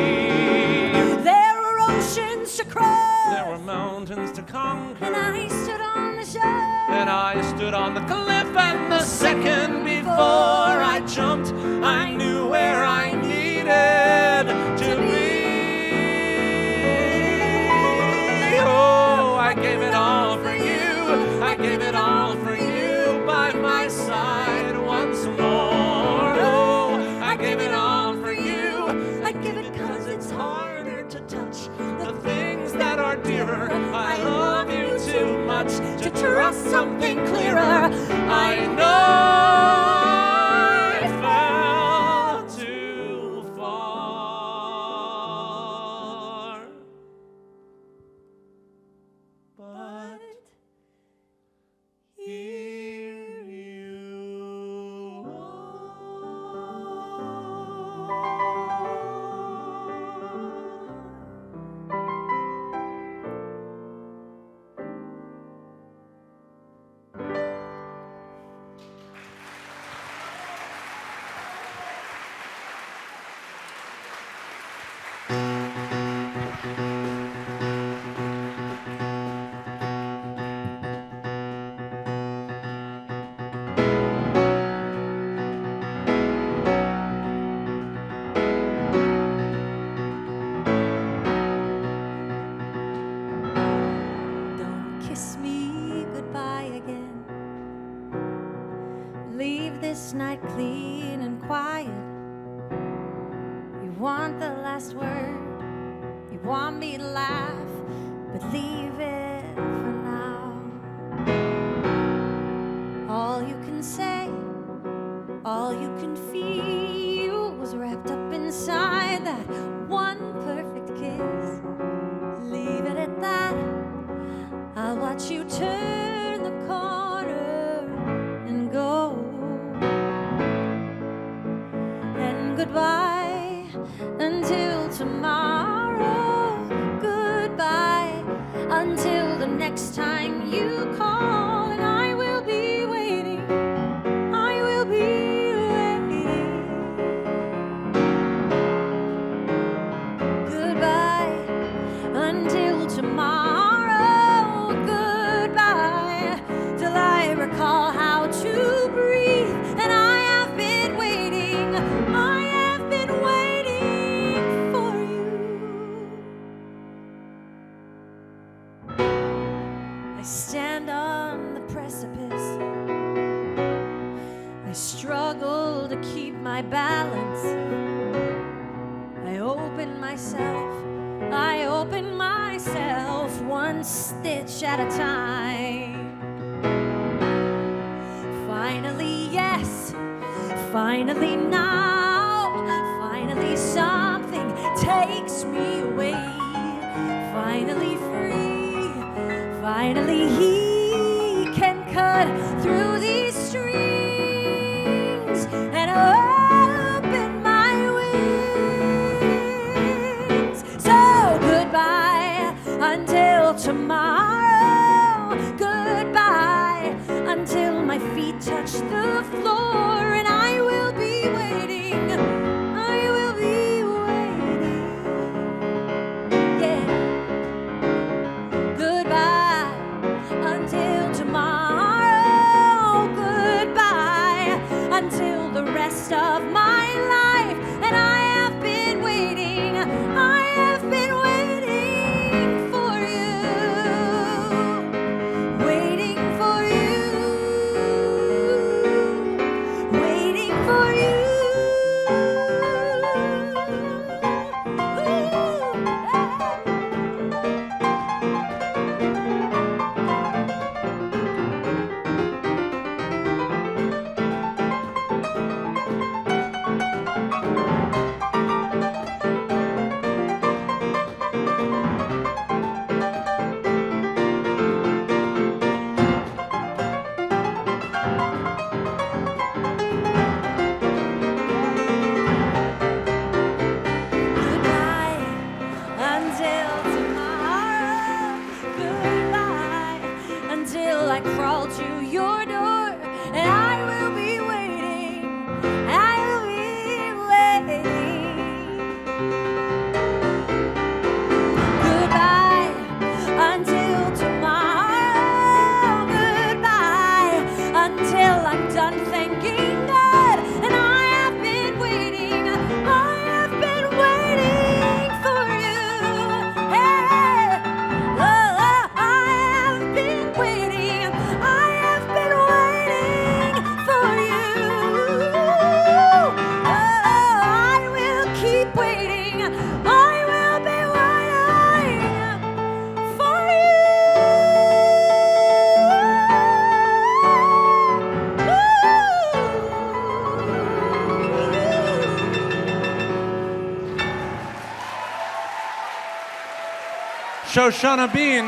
There are oceans to cross, There were mountains to conquer, and I stood on the shore. and I stood on the cliff, and the second before I jumped, I knew where I needed to be. Oh, I gave it all for you. I gave it all for you by my side once more. Oh, I gave it all for you. I give it 'cause it's harder to touch The things that are dearer, I love you too much to trust something clearer. I know I fell too far, but here you Don't kiss me goodbye again. Leave this night clean and quiet. You want the last word, you want me to laugh, but leave it for all you can feel was wrapped up inside that one perfect kiss. Leave it at that. I'll watch you turn the corner and go. And goodbye until tomorrow. Goodbye until the next time you call, and I will be waiting. I will be waiting. Goodbye until tomorrow. Goodbye till I recall how to breathe. And I have been waiting. I have been waiting for you. I stand on the precipice. I struggle to keep my balance. I open myself one stitch at a time. Finally, yes, finally now, finally something takes me away. Finally free, finally he can cut through these strings and open my wings. So goodbye until tomorrow. Goodbye until my feet touch the floor, and I will be waiting. I will be waiting. Yeah. Goodbye until tomorrow. Goodbye until the rest of my life. And I have been waiting. I have been waiting for you. Waiting for you. Waiting for you. Goodbye until tomorrow. Goodbye until I crawl to your door, and I will be waiting. I will be waiting. Goodbye until tomorrow. Goodbye until I'm done thanking God, and I have been waiting. I have been waiting for you. Hey, oh, I have been waiting. I have been waiting for you. Oh, I will keep waiting. I will be waiting for Shoshana Bean.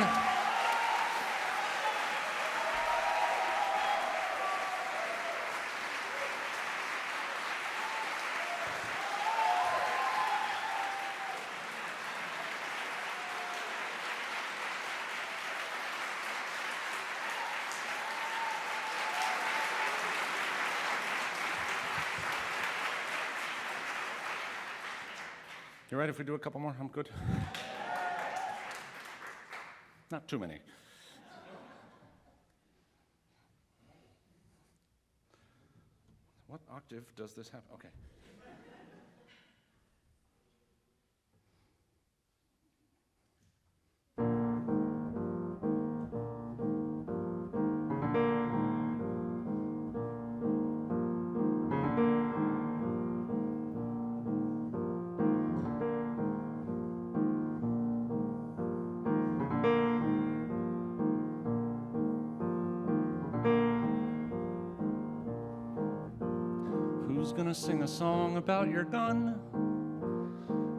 You ready if we do a couple more? I'm good. Not too many. What octave does this have? Okay. Who's gonna sing a song about your gun?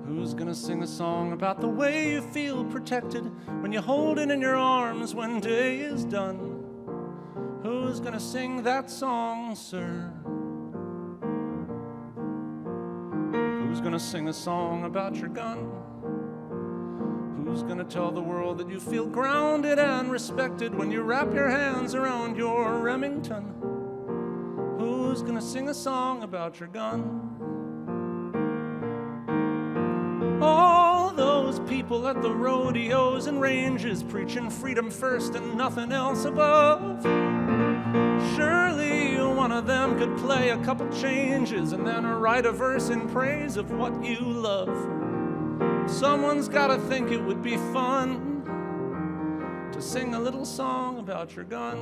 Who's gonna sing a song about the way you feel protected when you hold it in your arms when day is done? Who's gonna sing that song, sir? Who's gonna sing a song about your gun? Who's gonna tell the world that you feel grounded and respected when you wrap your hands around your Remington? Who's gonna sing a song about your gun? All those people at the rodeos and ranges preaching freedom first and nothing else above. Surely one of them could play a couple changes and then write a verse in praise of what you love. Someone's gotta think it would be fun to sing a little song about your gun,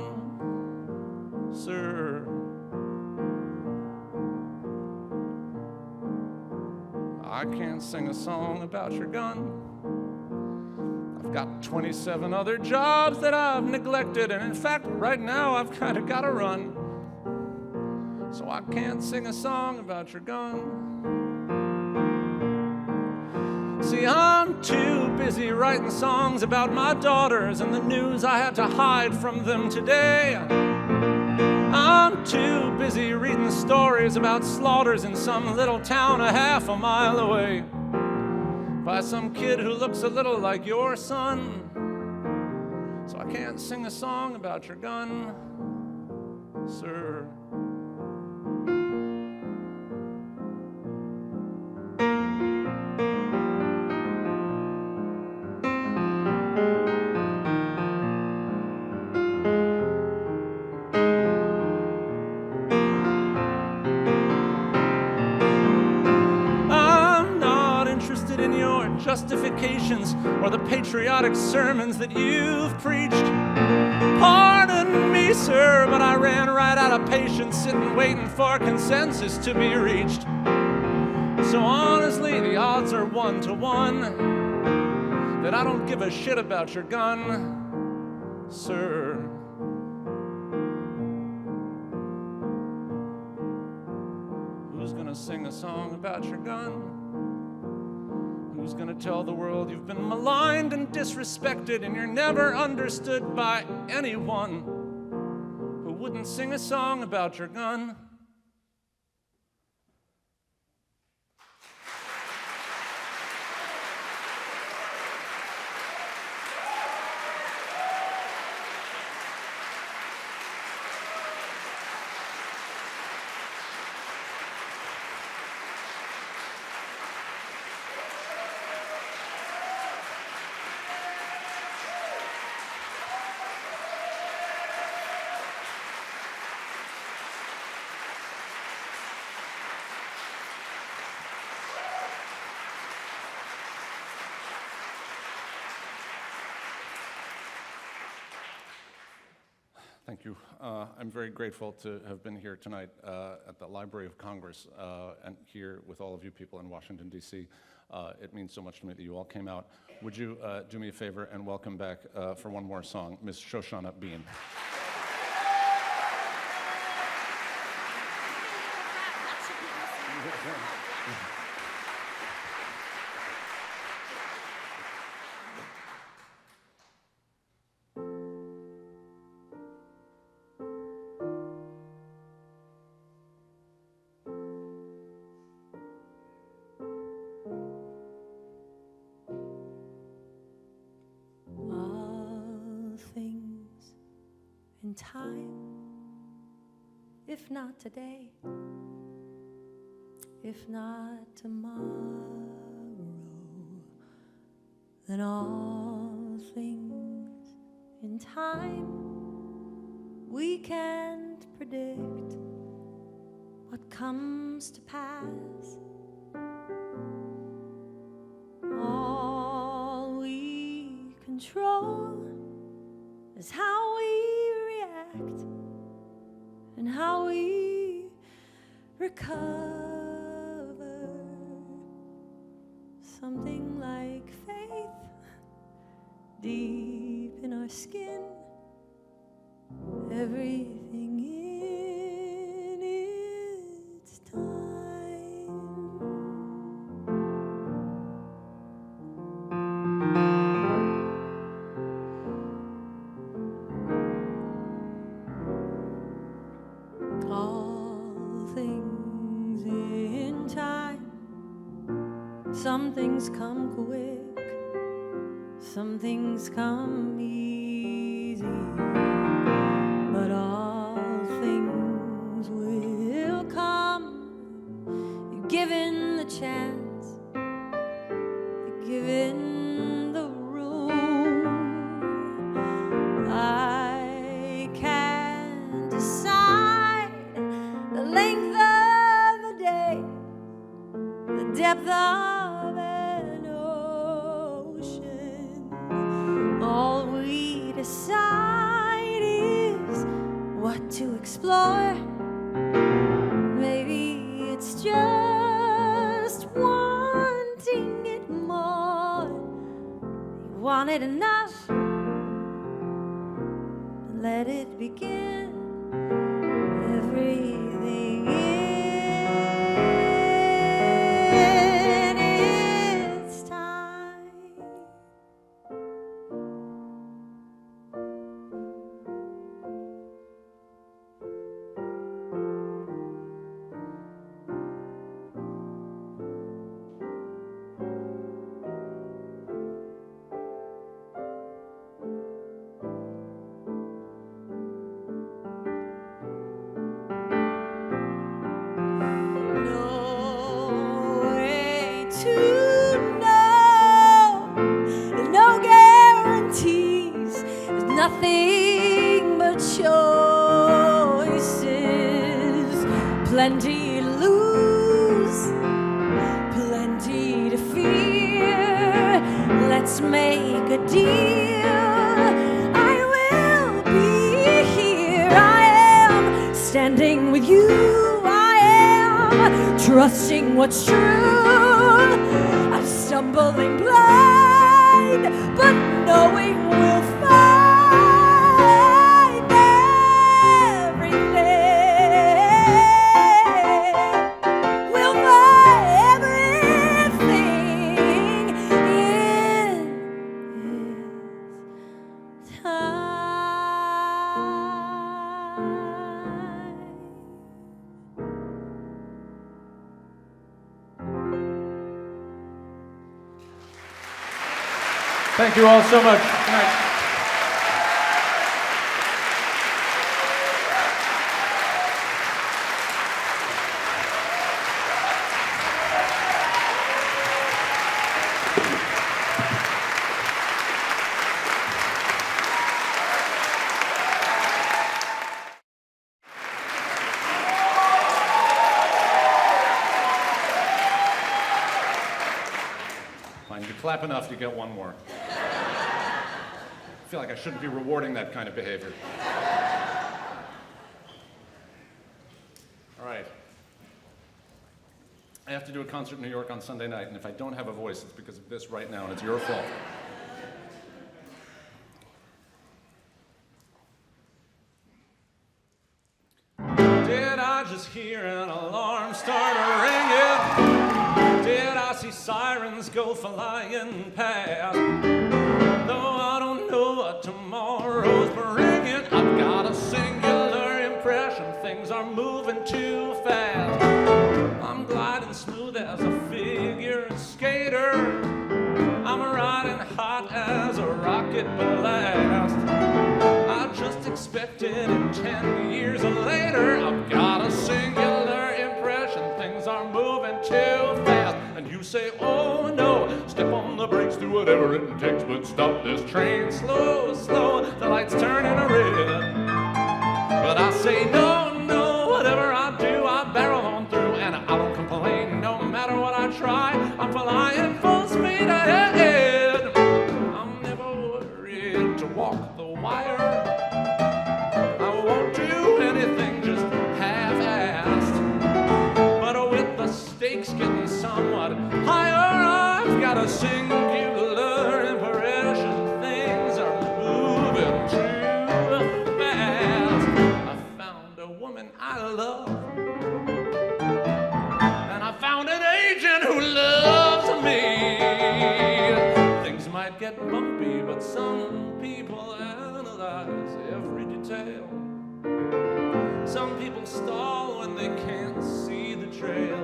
sir. I can't sing a song about your gun. I've got 27 other jobs that I've neglected, and in fact, right now I've kind of got to run. So I can't sing a song about your gun. See, I'm too busy writing songs about my daughters and the news I had to hide from them today. I'm too busy reading stories about slaughters in some little town a half a mile away by some kid who looks a little like your son. So I can't sing a song about your gun, sir. Justifications or the patriotic sermons that you've preached. Pardon me, sir, but I ran right out of patience sitting waiting for consensus to be reached. So honestly, the odds are 1 to 1 that I don't give a shit about your gun, sir. Who's gonna sing a song about your gun? Who's gonna tell the world you've been maligned and disrespected and you're never understood by anyone who wouldn't sing a song about your gun? Thank you. I'm very grateful to have been here tonight at the Library of Congress and here with all of you people in Washington, D.C. It means so much to me that you all came out. Would you do me a favor and welcome back for one more song, Miss Shoshana Bean. Time, if not today, if not tomorrow, then all things in time we can't predict what comes to pass. All we control is how we react and how we recover. Something like faith deep in our skin, everything in its time. Some things come quick, some things come easy, but all things will come. You're given the chance, you're given the room. I can't decide the length of the day, the depth of an ocean. All we decide is what to explore. Maybe it's just wanting it more. You want it enough, let it begin. Everything in its time. No way to know. There's no guarantees. There's nothing but choices. Plenty to lose, plenty to fear. Let's make a deal. I will be here. I am standing with you. I am trusting what's true. I'm stumbling blind, but knowing we'll find everything. We'll find everything in its time. Thank you all so much. Good night. Fine, you clap enough, you get one more. I feel like I shouldn't be rewarding that kind of behavior. All right. I have to do a concert in New York on Sunday night, and if I don't have a voice, it's because of this right now, and it's your fault. Did I just hear an alarm start ringing? Did I see sirens go flying past? Though I don't know what tomorrow's bringing, I've got a singular impression things are moving too fast. I'm gliding smooth as a figure skater. I'm riding hot as a rocket blast. I just expected in 10 years later, I've got a singular impression things are moving too fast. And you say, oh no, step on the brakes, do whatever it takes, but stop this train slow, slow, the light's turning red. But I say, no, no, whatever I do, I barrel on through, and I don't complain, no matter what I try, I'm flying full speed ahead. I'm never worried to walk the wire. I won't do anything just half-assed. But with the stakes getting somewhat higher, I've got a singular impression things are moving too fast. I found a woman I love, and I found an agent who loves me. Things might get bumpy, but some people analyze every detail. Some people stall when they can't see the trail.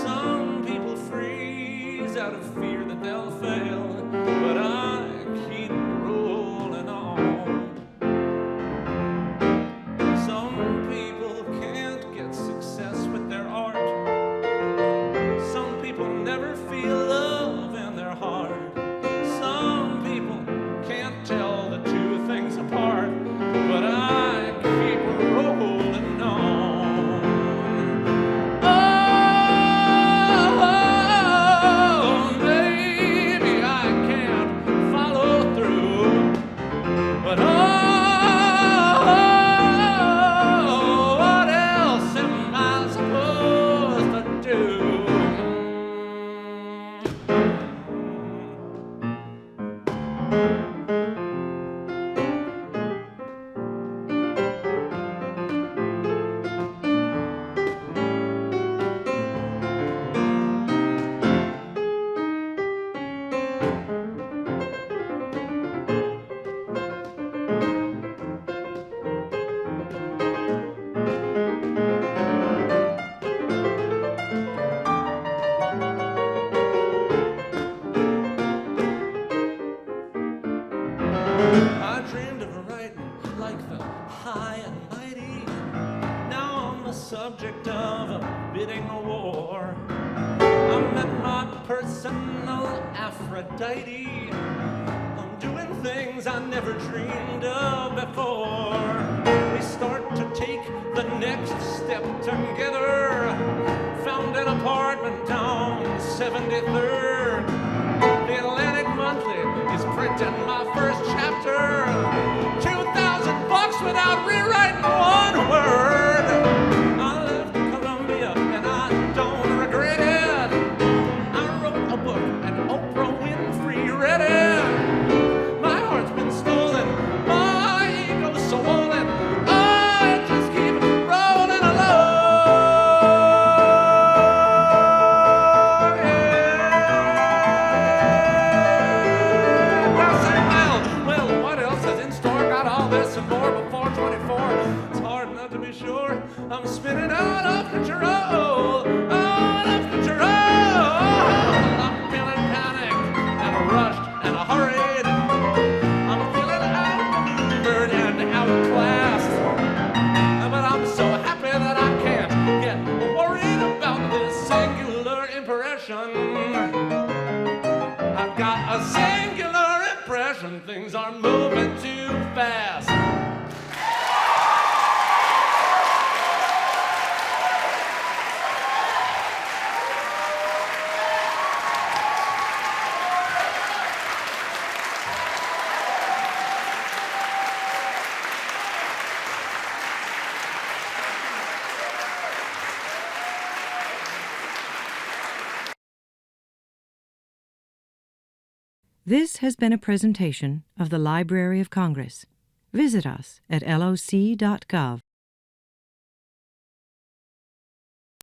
Some people freeze out of fear that they'll fail, but I keep rolling on. Some people can't get success with their art. Some people never feel love in their heart. Some people can't tell the two things apart, but I keep rolling on. Oh, maybe I can't follow through, but what else am I supposed to do? I dreamed of writing like the high and mighty. Now I'm the subject of a bidding war. I met my personal Aphrodite. I'm doing things I never dreamed of before. We start to take the next step together. Found an apartment down 73rd. The Atlantic Monthly is printing my first chapter. $2,000 without rewriting one word. I left Columbia and I don't regret it. I wrote a book and Oprah Winfrey read it. My heart's been stolen, my ego's swollen. I just keep rolling along. Well, what else is in store? Got all this and more before 24. It's hard enough to be sure I'm spinning out of control. Out of control. I'm feeling panicked and rushed and hurried. I'm feeling outmaneuvered and outclassed. But I'm so happy that I can't get worried about this singular impression. I've got a singular impression things are moving too fast. This has been a presentation of the Library of Congress. Visit us at loc.gov.